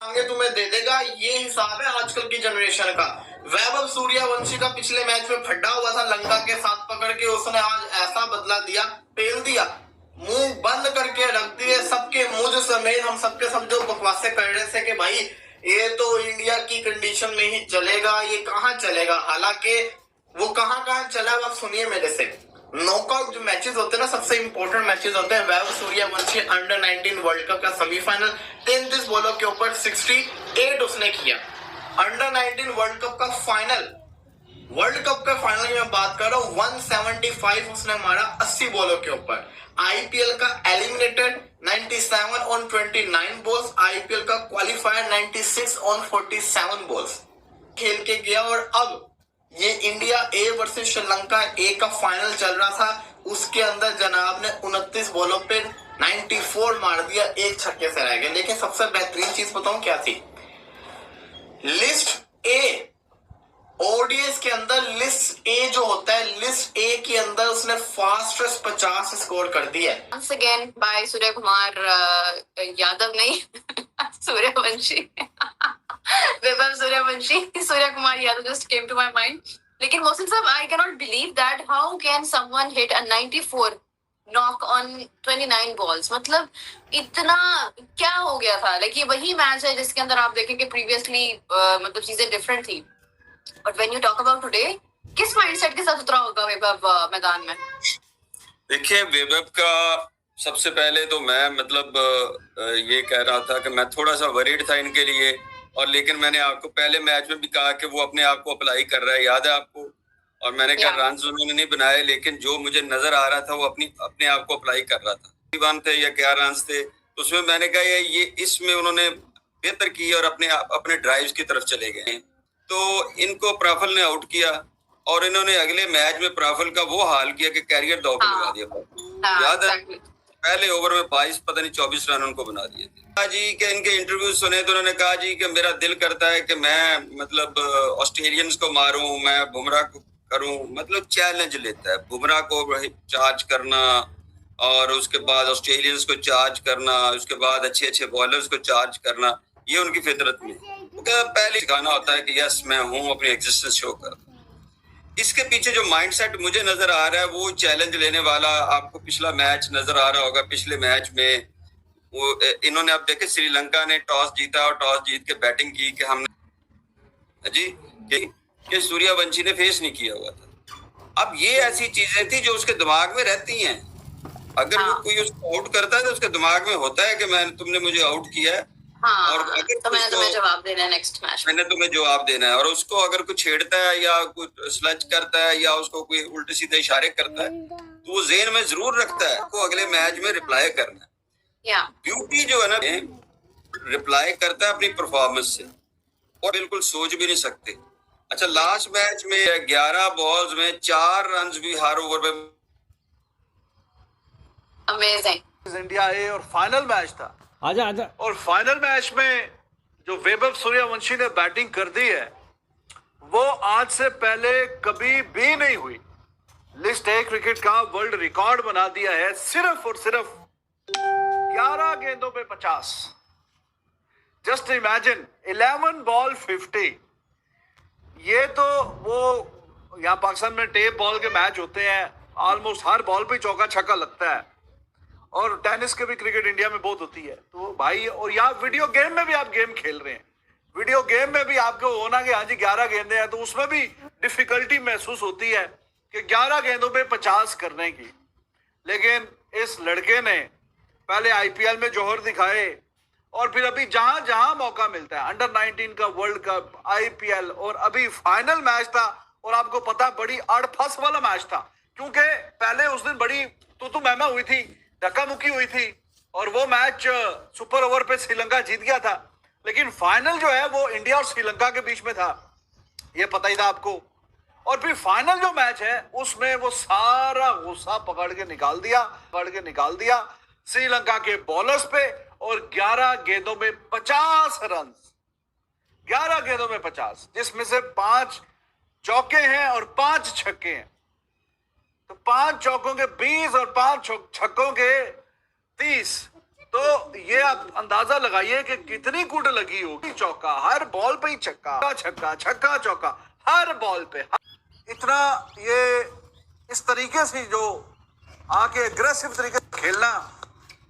आगे तुम्हें दे देगा, ये हिसाब है आजकल की जनरेशन का। वैभव सूर्यवंशी का पिछले मैच में फड्डा हुआ था लंका के साथ पकड़ के, उसने आज ऐसा बदला दिया, पेल दिया, मुंह बंद करके रख दिए सबके, मुझ समेत हम सबके सब जो बकवासे कर रहे थे कि भाई ये तो इंडिया की कंडीशन में ही चलेगा, ये कहाँ चलेगा। हालांकि वो कहाँ कहाँ चला, आप सुनिए मेरे से। नॉकआउट जो मैचेस होते हैं ना, सबसे इंपॉर्टेंट मैचेस होते हैं। Vaibhav Suryavanshi under 19 world cup का सेमीफाइनल 33 बॉलों के ऊपर 68 उसने किया। अंडर 19 वर्ल्ड कप का फाइनल, वर्ल्ड कप का फाइनल की मैं बात कर रहा हूँ, 175 उसने मारा 80 बॉलों के ऊपर। आईपीएल का एलिमिनेटेड 97 ऑन 29 बॉल्स, आईपीएल का क्वालिफायर 96 ऑन 47 बॉल्स खेल के गया। और अब ये इंडिया ए वर्सेस श्रीलंका ए का फाइनल चल रहा था, उसके अंदर जनाब ने 29 बॉलों पे 94 मार दिया, एक छक्के से रह गए। लेकिन सबसे बेहतरीन चीज बताऊं क्या थी, लिस्ट ए, ओडीएस के अंदर लिस्ट ए जो होता है, लिस्ट ए के अंदर उसने फास्टेस्ट 50 स्कोर कर दिया। Once again by Surya Kumar Yadav नहीं Suryavanshi Vaibhav Suryavanshi, Surya Kumar Yadav just came to my mind. लेकिन मोहसिन साहब, I cannot believe that how can someone hit a 94 knock on 29 balls? मतलब इतना क्या हो गया था? लाइक ये वही मैच है जिसके अंदर आप देखें कि प्रीवियसली मतलब चीजें डिफरेंट थी, but when you talk about today, किस माइंडसेट के साथ उतरा होगा वैभव मैदान में? देखिए, वैभव का सबसे पहले तो मैं मतलब ये कह रहा था कि मैं थोड़ा सा वरीड था इनके लिए, और लेकिन मैंने आपको पहले मैच में भी कहा कि वो अपने आप को अप्लाई कर रहा है, याद है आपको? और मैंने कहा रन उन्होंने नहीं बनाए, लेकिन जो मुझे नजर आ रहा था वो अपने आप को अप्लाई कर रहा था। 1 थे या क्या रन थे, तो उसमें मैंने कहा ये इसमें उन्होंने बेहतर की और अपने ड्राइव्स की तरफ चले गए। तो इनको प्राफल ने आउट किया और इन्होंने अगले मैच में प्राफल का वो हाल किया कि कैरियर दाव पे लगा दिया। याद है, पहले ओवर में 22 पता नहीं 24 रन उनको बना दिए थे जी। के इनके इंटरव्यू सुने तो उन्होंने कहा जी कि मेरा दिल करता है कि मैं मतलब ऑस्ट्रेलियंस को मारूं, मैं बुमराह को करूं, मतलब चैलेंज लेता है बुमराह को चार्ज करना, और उसके बाद ऑस्ट्रेलियंस को चार्ज करना, उसके बाद अच्छे अच्छे बॉलर्स को चार्ज करना, ये उनकी फितरत में पहले सिखाना होता है कि यस मैं हूँ, अपनी एग्जिस्टेंस शो कर। इसके पीछे जो माइंडसेट मुझे नजर आ रहा है वो चैलेंज लेने वाला। आपको पिछला मैच नजर आ रहा होगा, पिछले मैच में वो इन्होंने, आप देखे श्रीलंका ने टॉस जीता और टॉस जीत के बैटिंग की कि हमने जी कि सूर्यवंशी ने फेस नहीं किया हुआ था। अब ये ऐसी चीजें थी जो उसके दिमाग में रहती हैं। अगर वो कोई उसको आउट करता है तो उसके दिमाग में होता है कि तुमने मुझे आउट किया है, और अगर तो मैंने तुम्हें जवाब देना है नेक्स्ट मैच, मैंने तुम्हें जवाब देना है। और उसको अगर कुछ छेड़ता है या कुछ स्लच करता है या उसको कोई उल्टे सीधे इशारे करता है तो वो जेहन में जरूर रखता है को अगले मैच में रिप्लाई करना है। ब्यूटी जो है ना, रिप्लाई करता है अपनी परफॉर्मेंस से, और बिल्कुल सोच भी नहीं सकते। अच्छा, लास्ट मैच में 11 बॉल्स में 4 रन भी हर ओवर में। अमेजिंग। इंडिया ए और फाइनल मैच था, आजा आजा। और फाइनल मैच में जो वैभव सूर्यवंशी ने बैटिंग कर दी है वो आज से पहले कभी भी नहीं हुई। लिस्ट ए क्रिकेट का वर्ल्ड रिकॉर्ड बना दिया है, सिर्फ और सिर्फ 11 गेंदों पे 50। Just imagine, 11 ball 50। ये तो वो यहाँ पाकिस्तान में टेप बॉल के मैच होते हैं, ऑलमोस्ट हर बॉल पे चौका छक्का लगता है, और टेनिस के भी क्रिकेट इंडिया में बहुत होती है। तो भाई, और यहाँ वीडियो गेम में भी आप गेम खेल रहे हैं, वीडियो गेम में भी आपको होना कि हाँ जी 11 गेंदें हैं, तो उसमें भी डिफिकल्टी महसूस होती है कि 11 गेंदों पे 50 करने की। लेकिन इस लड़के ने पहले आईपीएल में जौहर दिखाए, और फिर अभी जहां जहां मौका मिलता है, अंडर 19 का वर्ल्ड कप, आईपीएल, और अभी फाइनल मैच था। और आपको पता, बड़ी अड़फस वाला मैच था, क्योंकि पहले उस दिन बड़ी तू महमा हुई थी, धक्का मुक्की हुई थी, और वो मैच सुपर ओवर पे श्रीलंका जीत गया था। लेकिन फाइनल जो है वो इंडिया और श्रीलंका के बीच में था, ये पता ही था आपको। और फिर फाइनल जो मैच है उसमें वो सारा गुस्सा पकड़ के निकाल दिया श्रीलंका के बॉलर्स पे, और 11 गेंदों में 50 रन, 11 गेंदों में 50, जिसमें से 5 चौके हैं और 5 छक्के हैं। तो 5 चौकों के 20 और 5 छक्कों के 30, तो ये आप अंदाजा लगाइए कि कितनी गुड लगी होगी। चौका, हर बॉल पे ही छक्का छक्का छक्का चौका, हर बॉल पे। इतना ये इस तरीके से जो आके एग्रेसिव तरीके से खेलना,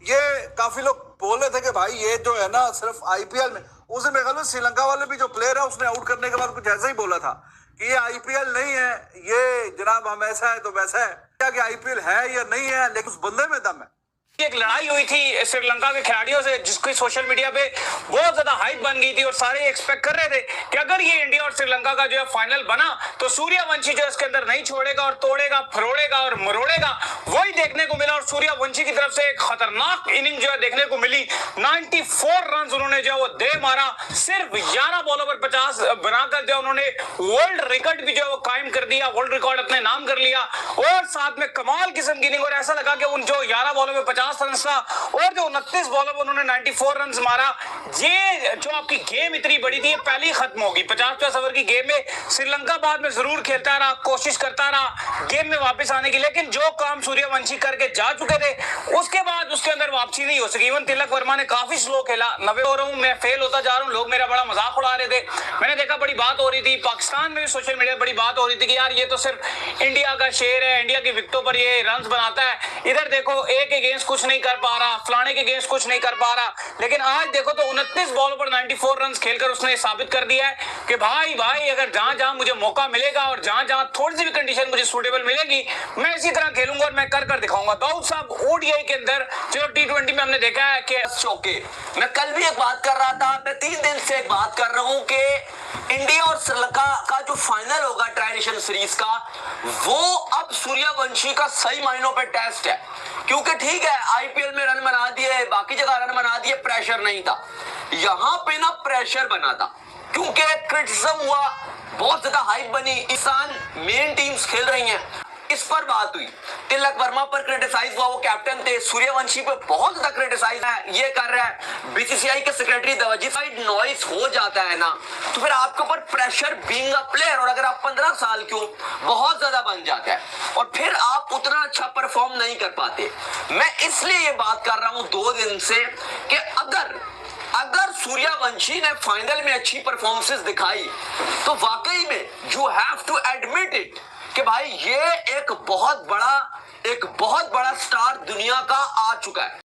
ये काफी लोग बोल रहे थे कि भाई ये जो है ना सिर्फ आईपीएल में। उस दिन मेरे ख्याल में श्रीलंका वाले भी जो प्लेयर है उसने आउट करने के बाद कुछ ऐसा ही बोला था कि ये आईपीएल नहीं है, ये जनाब हम ऐसा है तो वैसा है। क्या कि आईपीएल है या नहीं है, लेकिन उस बंदे में दम है। एक लड़ाई हुई थी श्रीलंका के खिलाड़ियों से जिसकी सोशल मीडिया पे बहुत ज्यादा हाइप बन गई थी और सारे एक्सपेक्ट कर रहे थे कि अगर ये इंडिया और श्रीलंका का जो है फाइनल बना तो सूर्यवंशी जो इसके अंदर नहीं छोड़ेगा और तोड़ेगा, फरोड़ेगा और मरोड़ेगा। वही देखने को मिला और सूर्यवंशी की तरफ से एक खतरनाक इनिंग जो है देखने को मिली। 94 रन उन्होंने जो वो दे मारा, सिर्फ 11 बॉलों पर 50 बनाकर जो उन्होंने वर्ल्ड रिकॉर्ड भी जो वो कायम कर दिया, वर्ल्ड रिकॉर्ड अपने नाम कर लिया। और साथ में कमाल किस्म की इनिंग, और ऐसा लगा कि उन जो 11 बॉलों में 50 रन था और जो 29 बॉलों में उन्होंने 94 रन मारा। ये जो आपकी गेम इतनी बड़ी थी, ये पहले ही खत्म होगी। 50 ओवर की गेम में श्रीलंका बाद में जरूर खेलता रहा, कोशिश करता रहा गेम में वापस आने की, लेकिन जो काम सूर्यवंशी करके जा चुके थे उसके बाद उसके अंदर वापसी नहीं हो सकी। इवन तिलक वर्मा ने काफी स्लो खेला। 90 ओवरों में मैं फेल होता जा रहा हूँ, लोग मेरा बड़ा मजाक उड़ा रहे थे। मैंने देखा बड़ी बात हो रही थी, पाकिस्तान में भी सोशल मीडिया बड़ी बात हो रही थी कि यार ये तो सिर्फ इंडिया का शेर है, इंडिया की विकेटों पर ये रन बनाता है। इधर देखो एक अगेंस्ट कुछ नहीं कर पा रहा, फलाने के अगेंस्ट कुछ नहीं कर पा रहा। लेकिन आज देखो तो 29 बॉल पर 94 रन खेलकर उसने साबित कर दिया है कि भाई अगर जहां जहां मुझे मौका मिलेगा और जहां जहां थोड़ी सी भी कंडीशन मुझे सूटेबल मिलेगी, मैं इसी तरह खेलूंगा और मैं कर दिखाऊंगा। दाऊद साहब ओडीआई के अंदर, चलो T20 में हमने देखा है कि चौके। मैं कल भी एक बात कर रहा था, मैं 3 दिन से एक बात कर रहा हूं कि इंडिया और श्रीलंका का जो फाइनल होगा ट्राई नेशन सीरीज का, वो अब सूर्यवंशी का सही मायनों पे टेस्ट है। क्योंकि ठीक है आईपीएल में रन बना दिए, बाकी जगह रन बना दिए, प्रेशर नहीं था। यहां पे ना प्रेशर बना था क्योंकि क्रिटिसिज्म हुआ, बहुत ज्यादा हाइप बनी, इंसान मेन टीम्स खेल रही हैं, इस पर बात हुई। तिलक वर्मा पर क्रिटिसाइज हुआ, वो कैप्टन थे। सूर्यवंशी पे बहुत ज्यादा क्रिटिसाइज है, ये कर रहा है। बीसीसीआई के सेक्रेटरी दवाजीफाइड नॉइस हो जाता है ना, तो फिर आपके ऊपर प्रेशर बीइंग अ प्लेयर, और अगर आप 15 साल के हो, बहुत ज्यादा बन जाता है और फिर आप उतना अच्छा परफॉर्म नहीं कर पाते। मैं इसलिए ये बात कर रहा हूं 2 दिन से कि अगर सूर्यवंशी ने फाइनल में अच्छी परफॉर्मेंसेस दिखाई तो वाकई में you have to admit it कि भाई ये एक बहुत बड़ा स्टार दुनिया का आ चुका है।